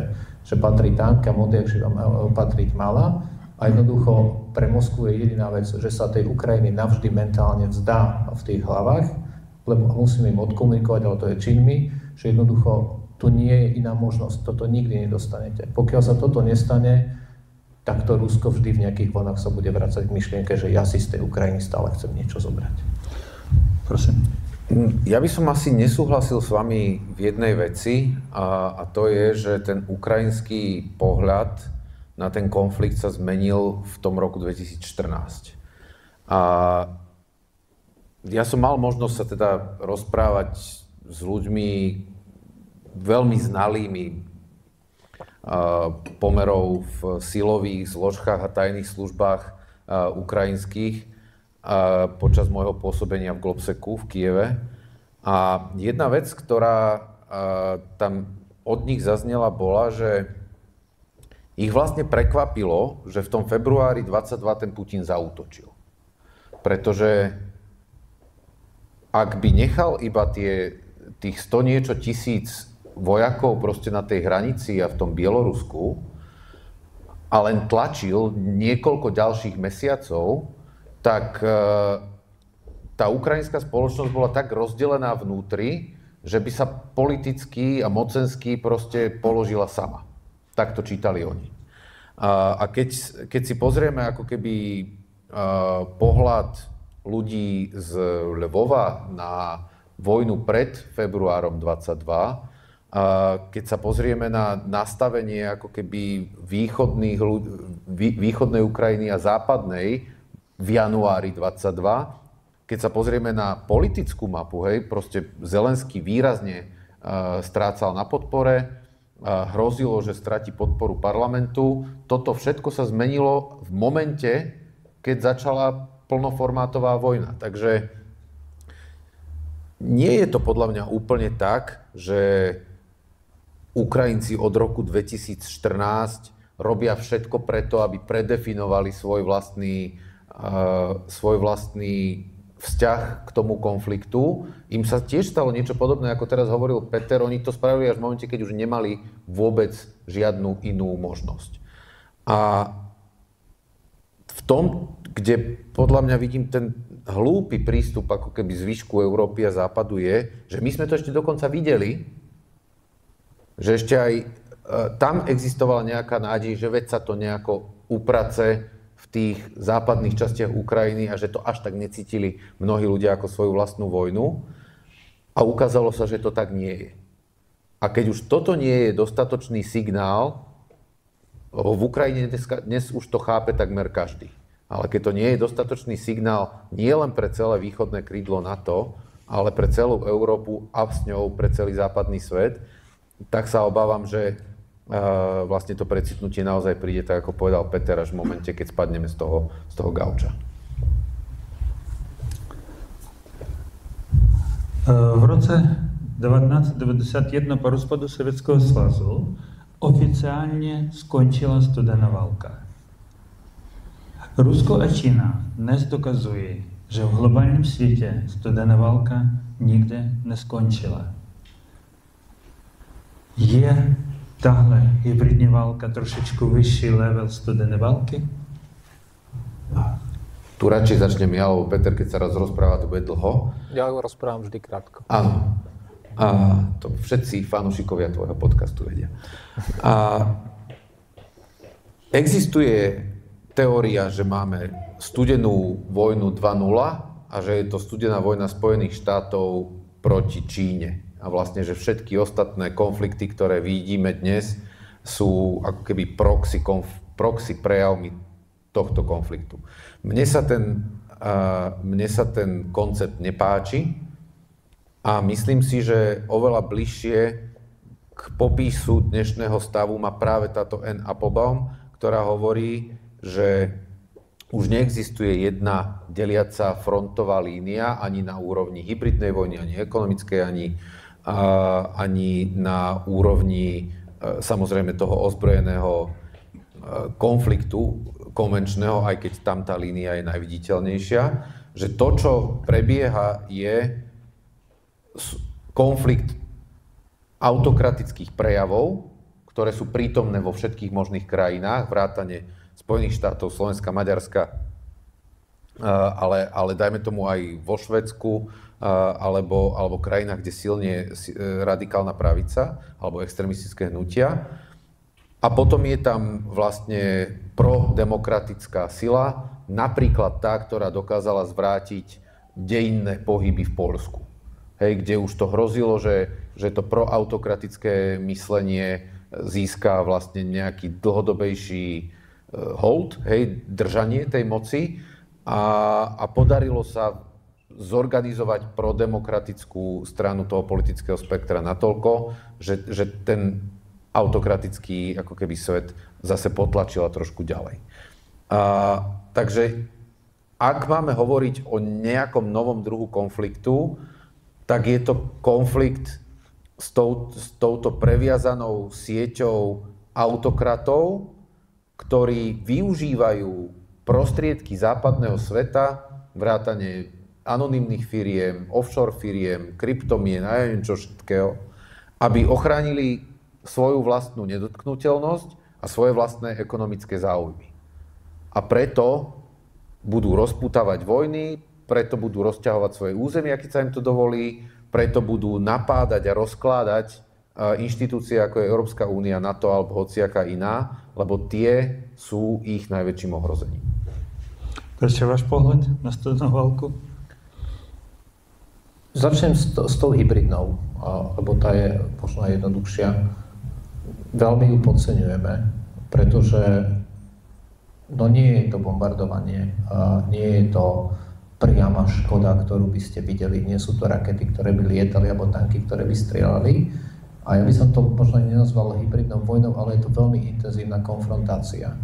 že patrí tam, kam odjakživ vám patriť mala a jednoducho pre Moskvu je jediná vec, že sa tej Ukrajiny navždy mentálne vzdá v tých hlavách, lebo musíme im odkomunikovať, ale to je činmi, že jednoducho tu nie je iná možnosť, toto nikdy nedostanete. Pokiaľ sa toto nestane, tak to Rusko vždy v nejakých vlnách sa bude vracať k myšlienke, že ja si z tej Ukrajiny stále chcem niečo zobrať. Prosím. Ja by som asi nesúhlasil s vami v jednej veci a to je, že ten ukrajinský pohľad na ten konflikt sa zmenil v tom roku 2014. A ja som mal možnosť sa teda rozprávať s ľuďmi veľmi znalými pomerov v silových zložkách a tajných službách ukrajinských počas môjho pôsobenia v Globseku v Kieve. A jedna vec, ktorá tam od nich zaznela, bola, že ich vlastne prekvapilo, že v tom februári 22 ten Putin zaútočil. Pretože ak by nechal iba tých 100 niečo tisíc vojakov proste na tej hranici a v tom Bielorusku a len tlačil niekoľko ďalších mesiacov, tak tá ukrajinská spoločnosť bola tak rozdelená vnútri, že by sa politicky a mocensky proste položila sama. Tak to čítali oni. A keď si pozrieme ako keby pohľad ľudí z Lvova na vojnu pred februárom 22, keď sa pozrieme na nastavenie ako keby východnej Ukrajiny a západnej v januári 22, keď sa pozrieme na politickú mapu, hej, proste Zelenský výrazne strácal na podpore, hrozilo, že stratí podporu parlamentu. Toto všetko sa zmenilo v momente, keď začala plnoformátová vojna. Takže nie je to podľa mňa úplne tak, že Ukrajinci od roku 2014 robia všetko preto, aby predefinovali svoj vlastný vzťah k tomu konfliktu. Im sa tiež stalo niečo podobné, ako teraz hovoril Peter. Oni to spravili až v momente, keď už nemali vôbec žiadnu inú možnosť. A v tom, kde podľa mňa vidím ten hlúpy prístup ako keby zvyšku Európy a Západu je, že my sme to ešte dokonca videli, že ešte aj tam existovala nejaká nádej, že veď sa to nejako uprace v tých západných častiach Ukrajiny a že to až tak necítili mnohí ľudia ako svoju vlastnú vojnu. A ukázalo sa, že to tak nie je. A keď už toto nie je dostatočný signál, lebo v Ukrajine dnes už to chápe takmer každý, ale keď to nie je dostatočný signál nie len pre celé východné krídlo NATO, ale pre celú Európu a s ňou pre celý západný svet, tak sa obávam, že vlastne to precitnutie naozaj príde, tak ako povedal Peter, až v momente, keď spadneme z toho gauča. V roce 1991 po rozpadu Sovětského svazu oficiálně skončila studená válka. Rusko a Čína dnes dokazují, že v globálním světě studená válka nikde neskončila. Je tahle hybridní válka trošičku vyšší level studené války? Tu radšej začnem ja, lebo Peter, keď sa raz rozpráva, to bude dlho. Ja ho rozprávam vždy krátko. Áno. A to všetci fanúšikovia tvojho podcastu vedia. A existuje teória, že máme studenú vojnu 2.0 a že je to studená vojna Spojených štátov proti Číne. A vlastne, že všetky ostatné konflikty, ktoré vidíme dnes, sú ako keby proxy prejavmi tohto konfliktu. Mne sa ten koncept nepáči a myslím si, že oveľa bližšie k popisu dnešného stavu má práve táto Anne Applebaum, ktorá hovorí, že už neexistuje jedna deliaca frontová línia ani na úrovni hybridnej vojny, ani ekonomickej, ani na úrovni samozrejme toho ozbrojeného konfliktu konvenčného, aj keď tam tá línia je najviditeľnejšia, že to, čo prebieha, je konflikt autokratických prejavov, ktoré sú prítomné vo všetkých možných krajinách, vrátane Spojených štátov, Slovenska, Maďarska, ale dajme tomu aj vo Švédsku, alebo krajinách, kde silne radikálna pravica, alebo extrémistické hnutia. A potom je tam vlastne prodemokratická sila, napríklad tá, ktorá dokázala zvrátiť dejinné pohyby v Poľsku. Hej, kde už to hrozilo, že to proautokratické myslenie získa vlastne nejaký dlhodobejší hold, hej, držanie tej moci a podarilo sa zorganizovať prodemokratickú stranu toho politického spektra natoľko, že ten autokratický ako keby svet zase potlačila trošku ďalej. Takže ak máme hovoriť o nejakom novom druhu konfliktu, tak je to konflikt s touto previazanou sieťou autokratov, ktorí využívajú prostriedky západného sveta, vrátane anonymných firiem, offshore firiem, kryptomien a neviem čo všetkého, aby ochránili svoju vlastnú nedotknuteľnosť a svoje vlastné ekonomické záujmy. A preto budú rozpútavať vojny, preto budú rozťahovať svoje územia, keď sa im to dovolí, preto budú napádať a rozkládať inštitúcie, ako je Európska únia, NATO alebo hociaká iná, lebo tie sú ich najväčším ohrozením. Prečo váš pohľad na studenú válku? Začnem s tou hybridnou, lebo tá je možno jednoduchšia. Veľmi ju podceňujeme, pretože nie je to bombardovanie, nie je to priama škoda, ktorú by ste videli, nie sú to rakety, ktoré by lietali, alebo tanky, ktoré by strieľali. A ja by som to možno nenazval hybridnou vojnou, ale je to veľmi intenzívna konfrontácia.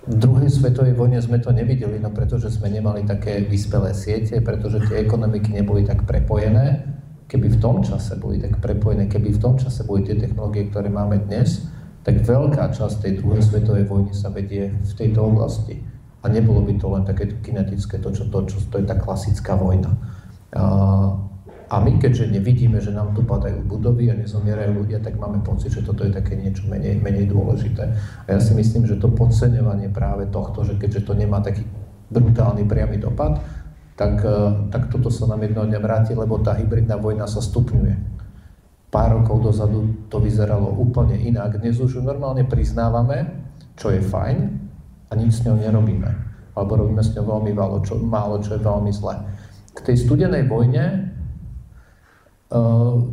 V druhej svetovej vojne sme to nevideli, no pretože sme nemali také vyspelé siete, pretože tie ekonomiky neboli tak prepojené. Keby v tom čase boli tak prepojené, keby v tom čase boli tie technológie, ktoré máme dnes, tak veľká časť tej druhej svetovej vojny sa vedie v tejto oblasti. A nebolo by to len takéto kinetické, to je tá klasická vojna. A my, keďže nevidíme, že nám tu padajú budovy a nezomierajú ľudia, tak máme pocit, že toto je také niečo menej dôležité. A ja si myslím, že to podceňovanie práve tohto, že keďže to nemá taký brutálny priamy dopad, tak toto sa nám jedného dňa vráti, lebo tá hybridná vojna sa stupňuje. Pár rokov dozadu to vyzeralo úplne inak. Dnes už ju normálne priznávame, čo je fajn, a nič s ňou nerobíme. Alebo robíme s ňou veľmi málo, čo je veľmi zlé. K tej studenej vojne,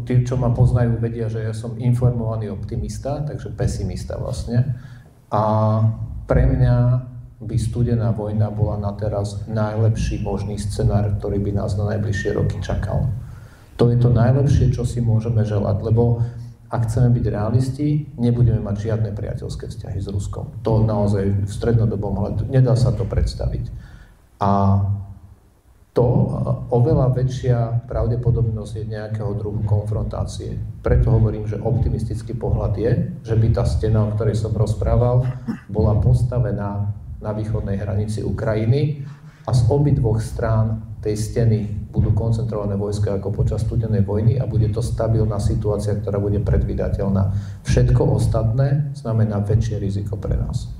tí, čo ma poznajú, vedia, že ja som informovaný optimista, takže pesimista vlastne. A pre mňa by studená vojna bola na teraz najlepší možný scenár, ktorý by nás na najbližšie roky čakal. To je to najlepšie, čo si môžeme želať, lebo ak chceme byť realisti, nebudeme mať žiadne priateľské vzťahy s Ruskom. To naozaj v strednodobom hľadu, nedá sa to predstaviť. A to oveľa väčšia pravdepodobnosť je nejakého druhu konfrontácie. Preto hovorím, že optimistický pohľad je, že by tá stena, o ktorej som rozprával, bola postavená na východnej hranici Ukrajiny a z obidvoch strán tej steny budú koncentrované vojska ako počas studenej vojny a bude to stabilná situácia, ktorá bude predvídateľná. Všetko ostatné znamená väčšie riziko pre nás.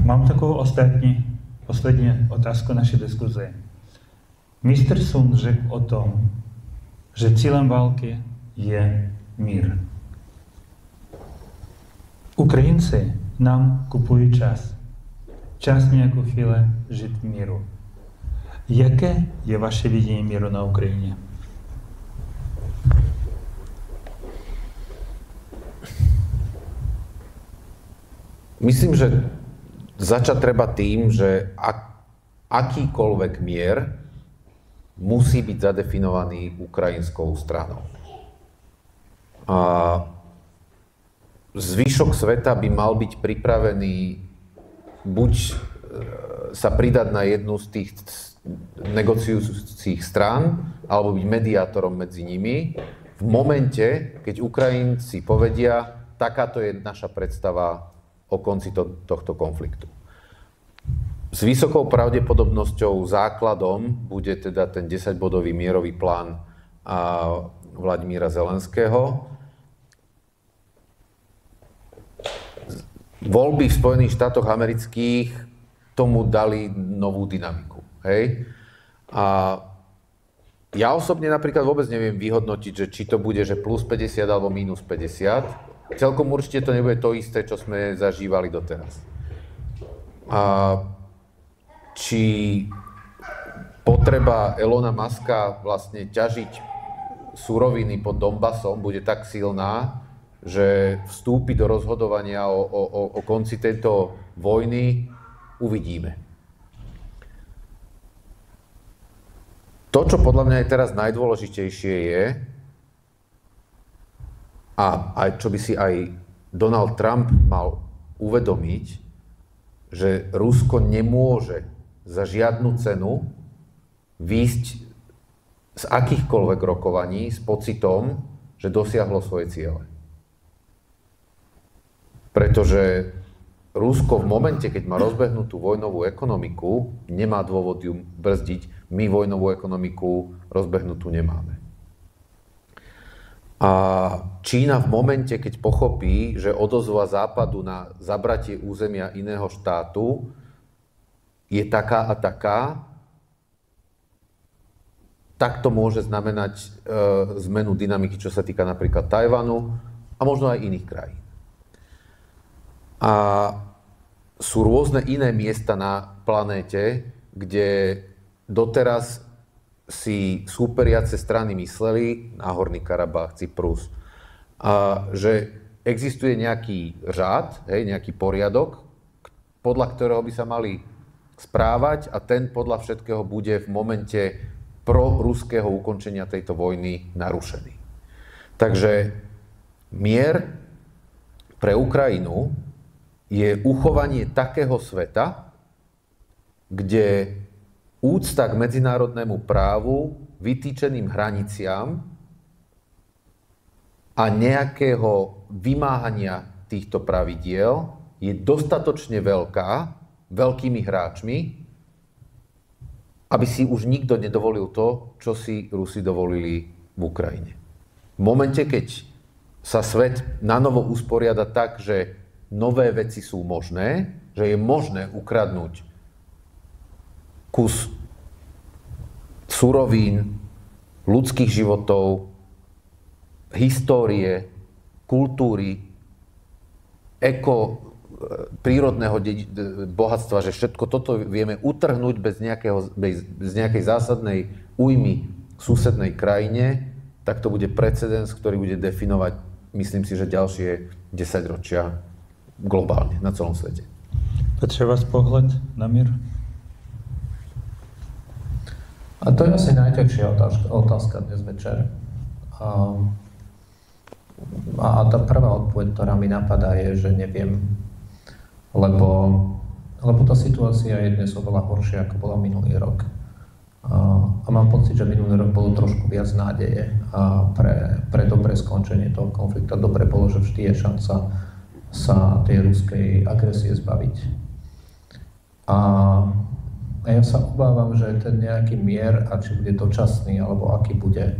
Mám takovou poslední otázku naší diskuze. Mistr Sund řekl o tom, že cílem války je mír. Ukrajinci nám kupují čas. Čas nějakou chvíli žít v míru. Jaké je vaše vidění míru na Ukrajině? Myslím, že začať treba tým, že akýkoľvek mier musí byť zadefinovaný ukrajinskou stranou. A zvyšok sveta by mal byť pripravený buď sa pridať na jednu z tých negociujúcich strán, alebo byť mediátorom medzi nimi v momente, keď Ukrajinci povedia, takáto je naša predstava o konci tohto konfliktu. S vysokou pravdepodobnosťou základom bude teda ten 10-bodový mierový plán Vladimíra Zelenského. Voľby v Spojených štátoch amerických tomu dali novú dynamiku. Hej? A ja osobne napríklad vôbec neviem vyhodnotiť, že či to bude že plus 50 alebo minus 50. Celkom určite to nebude to isté, čo sme zažívali doteraz. A či potreba Elona Muska vlastne ťažiť suroviny pod Donbasom bude tak silná, že vstúpi do rozhodovania o konci tejto vojny, uvidíme. To, čo podľa mňa je teraz najdôležitejšie je, a aj čo by si aj Donald Trump mal uvedomiť, že Rusko nemôže za žiadnu cenu výjsť z akýchkoľvek rokovaní s pocitom, že dosiahlo svoje ciele. Pretože Rusko v momente, keď má rozbehnutú vojnovú ekonomiku, nemá dôvod ju brzdiť. My vojnovú ekonomiku rozbehnutú nemáme. A Čína v momente, keď pochopí, že odozva Západu na zabratie územia iného štátu je taká a taká, tak to môže znamenať zmenu dynamiky, čo sa týka napríklad Tajvanu a možno aj iných krajín. A sú rôzne iné miesta na planéte, kde doteraz si súperiace strany mysleli, Náhorný Karabach, Cyprus, že existuje nejaký řád, nejaký poriadok, podľa ktorého by sa mali správať a ten podľa všetkého bude v momente proruského ukončenia tejto vojny narušený. Takže mier pre Ukrajinu je uchovanie takého sveta, kde úcta k medzinárodnému právu, vytýčeným hraniciam a nejakého vymáhania týchto pravidiel je dostatočne veľká, veľkými hráčmi, aby si už nikto nedovolil to, čo si Rusi dovolili v Ukrajine. V momente, keď sa svet nanovo usporiada tak, že nové veci sú možné, že je možné ukradnúť kus surovín, ľudských životov, histórie, kultúry, prírodného bohatstva, že všetko toto vieme utrhnúť bez nejakej zásadnej újmy v susednej krajine, tak to bude precedens, ktorý bude definovať, myslím si, že ďalšie 10 ročia globálne na celom svete. Petře, vás pohled na mír? A to je asi najťažšia otázka dnes večer. A tá prvá odpoveď, ktorá mi napadá, je, že neviem. Lebo tá situácia je dnes oveľa horšia, ako bola minulý rok. A mám pocit, že minulý rok bolo trošku viac nádeje pre dobré skončenie toho konfliktu. Dobre bolo, že vždy je šanca sa tej ruskej agresie zbaviť. A ja sa obávam, že ten nejaký mier, a či bude dočasný, alebo aký bude,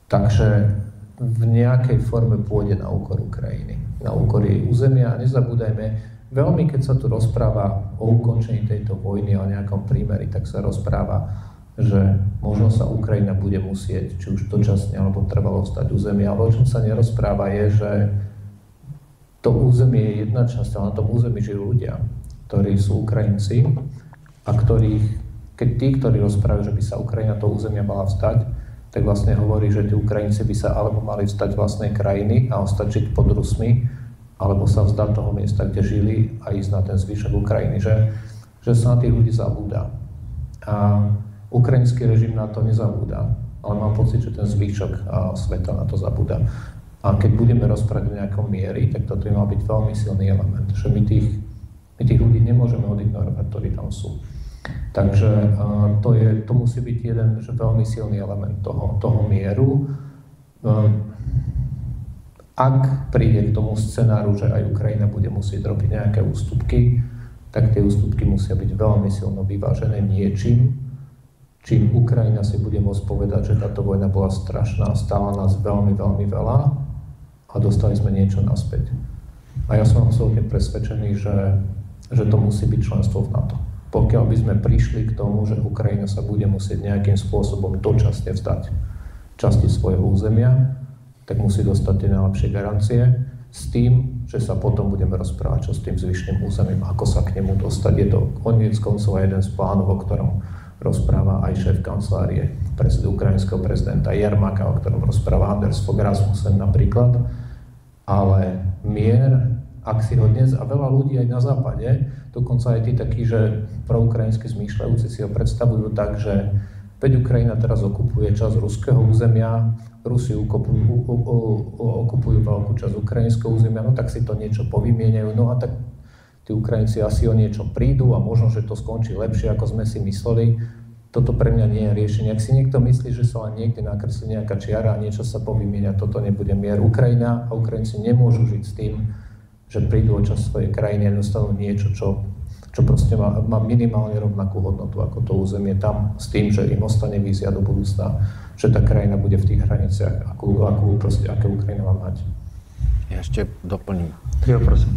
takže v nejakej forme pôjde na úkor Ukrajiny, na úkor jej územia. A nezabúdajme, veľmi keď sa tu rozpráva o ukončení tejto vojny, o nejakom prímeri, tak sa rozpráva, že možno sa Ukrajina bude musieť, či už dočasne, alebo trvalo vstať územia. Ale o čom sa nerozpráva je, že to územie je jedna časť, ale na tom území žijú ľudia, ktorí sú Ukrajinci a keď tí, ktorí rozprávajú, že by sa Ukrajina toho územia mala vstať, tak vlastne hovorí, že tí Ukrajinci by sa alebo mali vstať vlastnej krajiny a ostať žiť pod Rusmi, alebo sa vzdať toho miesta, kde žili a ísť na ten zvyšok Ukrajiny, že sa na tých ľudí zabúda. A ukrajinský režim na to nezabúda, ale mám pocit, že ten zvyšok sveta na to zabúda. A keď budeme rozprávať o nejakom miery, tak toto by mal byť veľmi silný element, že my tých ľudí nemôžeme odignorovať, ktorí tam sú. Takže to musí byť jeden veľmi silný element toho mieru. Ak príde k tomu scenáru, že aj Ukrajina bude musieť robiť nejaké ústupky, tak tie ústupky musia byť veľmi silno vyvážené niečím, čím Ukrajina si bude môcť povedať, že táto vojna bola strašná, stála nás veľmi, veľmi veľa a dostali sme niečo naspäť. A ja som absolútne presvedčený, že to musí byť členstvo v NATO. Pokiaľ by sme prišli k tomu, že Ukrajina sa bude musieť nejakým spôsobom dočasne vzdať časti svojho územia, tak musí dostať tie najlepšie garancie s tým, že sa potom budeme rozprávať čo s tým zvyšným územím, ako sa k nemu dostať. Je to koniec koncov jeden z plánov, o ktorom rozpráva aj šéf kancelárie ukrajinského prezidenta Jermaka, o ktorom rozpráva Anders Fogh Rasmussen napríklad. Ale mier, ak si ho dnes, a veľa ľudí aj na západe, dokonca aj tí takí, že proukrajinsky zmýšľajúci si ho predstavujú tak, že veď Ukrajina teraz okupuje časť ruského územia, Rusi okupujú veľkú časť ukrajinského územia, no tak si to niečo povymieňajú, no a tak tí Ukrajinci asi o niečo prídu a možno, že to skončí lepšie, ako sme si mysleli. Toto pre mňa nie je riešenie. Ak si niekto myslí, že sa len niekde nakreslí nejaká čiara a niečo sa povymieňa, toto nebude mier. Ukrajina a Ukrajinci nemôžu žiť s tým, že prídu o časť svojej krajiny a dostanú niečo, čo proste má minimálne rovnakú hodnotu ako to územie tam, s tým, že im ostane vízia do budúcna, že tá krajina bude v tých hraniciach, aké Ukrajina má mať. Ja ešte doplním. Jo, prosím.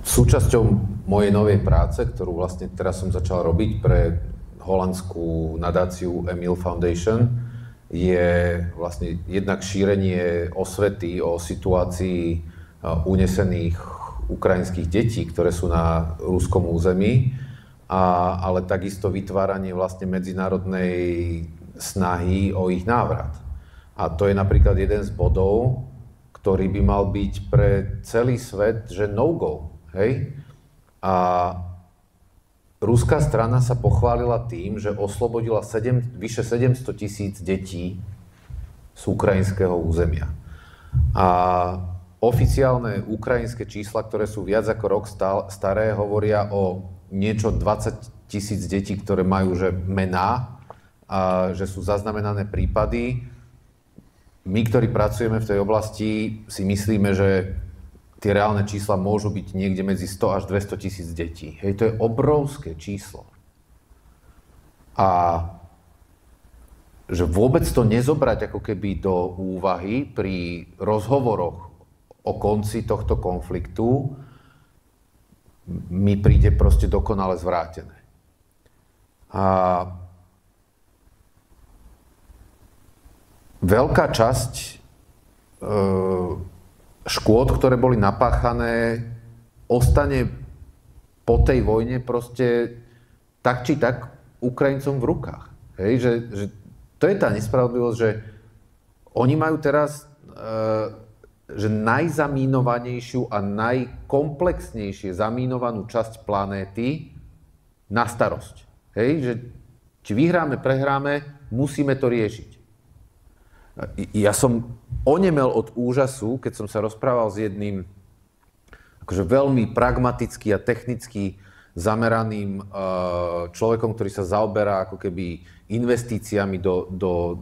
Súčasťou mojej novej práce, ktorú vlastne teraz som začal robiť pre holandskú nadáciu Emil Foundation, je vlastne jednak šírenie osvety o situácii unesených ukrajinských detí, ktoré sú na ruskom území, ale takisto vytváranie vlastne medzinárodnej snahy o ich návrat. A to je napríklad jeden z bodov, ktorý by mal byť pre celý svet, že no-go. Hej? A ruská strana sa pochválila tým, že oslobodila vyše 700 000 detí z ukrajinského územia. A oficiálne ukrajinské čísla, ktoré sú viac ako rok staré, hovoria o niečo 20 000 detí, ktoré majú že mená a že sú zaznamenané prípady. My, ktorí pracujeme v tej oblasti, si myslíme, že tie reálne čísla môžu byť niekde medzi 100 až 200 000 detí. Hej, to je obrovské číslo. A že vôbec to nezobrať ako keby do úvahy pri rozhovoroch o konci tohto konfliktu mi príde proste dokonale zvrátené. A veľká časť škôd, ktoré boli napáchané, ostane po tej vojne proste tak či tak Ukrajincom v rukách. Hej, že to je tá nespravodlivosť, že oni majú teraz že najzamínovanejšiu a najkomplexnejšie zamínovanú časť planéty na starosť. Hej, že či vyhráme, prehráme, musíme to riešiť. Ja som onemel od úžasu, keď som sa rozprával s jedným akože veľmi pragmaticky a technicky zameraným človekom, ktorý sa zaoberá ako keby investíciami do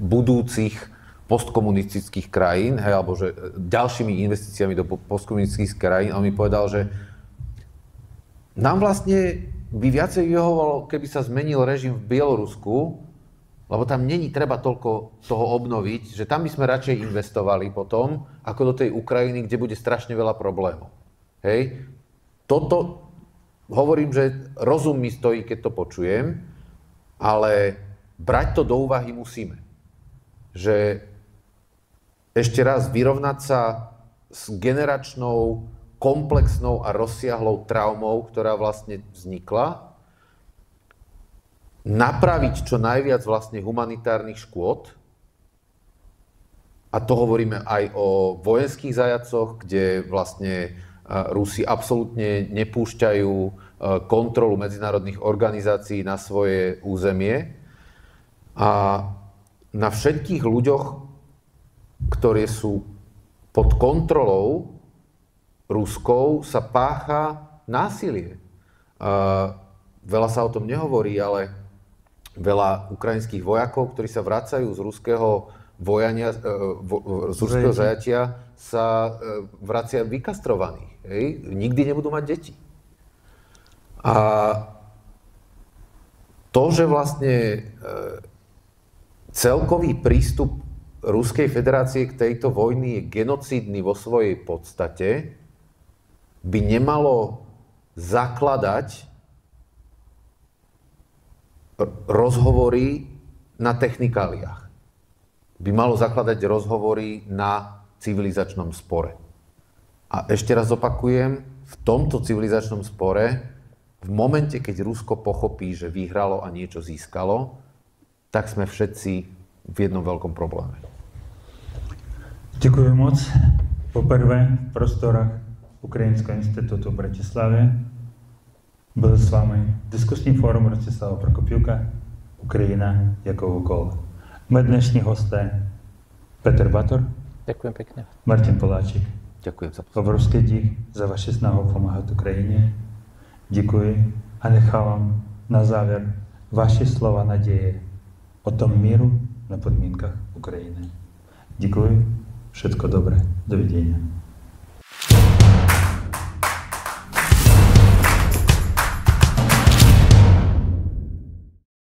budúcich postkomunistických krajín, hej, alebo že ďalšími investíciami do postkomunistických krajín. A on mi povedal, že nám vlastne by viacej vyhovovalo, keby sa zmenil režim v Bielorusku, lebo tam není treba toľko toho obnoviť, že tam by sme radšej investovali potom, ako do tej Ukrajiny, kde bude strašne veľa problémov. Hej. Toto hovorím, že rozum mi stojí, keď to počujem, ale brať to do úvahy musíme. Že ešte raz vyrovnať sa s generačnou, komplexnou a rozsiahlou traumou, ktorá vlastne vznikla, napraviť čo najviac vlastne humanitárnych škôd. A to hovoríme aj o vojenských zajacoch, kde vlastne Rusi absolútne nepúšťajú kontrolu medzinárodných organizácií na svoje územie. A na všetkých ľuďoch, ktorí sú pod kontrolou ruskou, sa pácha násilie. Veľa sa o tom nehovorí, ale veľa ukrajinských vojakov, ktorí sa vracajú z ruského zajatia, sa vracia vykastrovaní. Nikdy nebudú mať deti. A to, že vlastne celkový prístup Ruskej federácie k tejto vojny je genocídny vo svojej podstate, by nemalo zakladať rozhovory na technikáliách. By malo zakladať rozhovory na civilizačnom spore. A ešte raz opakujem, v tomto civilizačnom spore, v momente, keď Rusko pochopí, že vyhralo a niečo získalo, tak sme všetci v jednom veľkom probléme. Děkuji moc. Poprvé v prostorách Ukrajinského institutu v Bratislavě byl s vámi diskusní fórum Rostislava Prokopiuka Ukrajina jako úkol. Moje dnešní hosté Petr Bator. Ďakujem pekne. Martin Poláček. Ďakujem za pozornosť. Obrovský dík za vaši snahu pomáhat Ukrajině. Děkuji a nechávám na závěr vaše slova naděje o tom míru na podmínkách Ukrajiny. Děkuji, všetko dobré, dovidenia.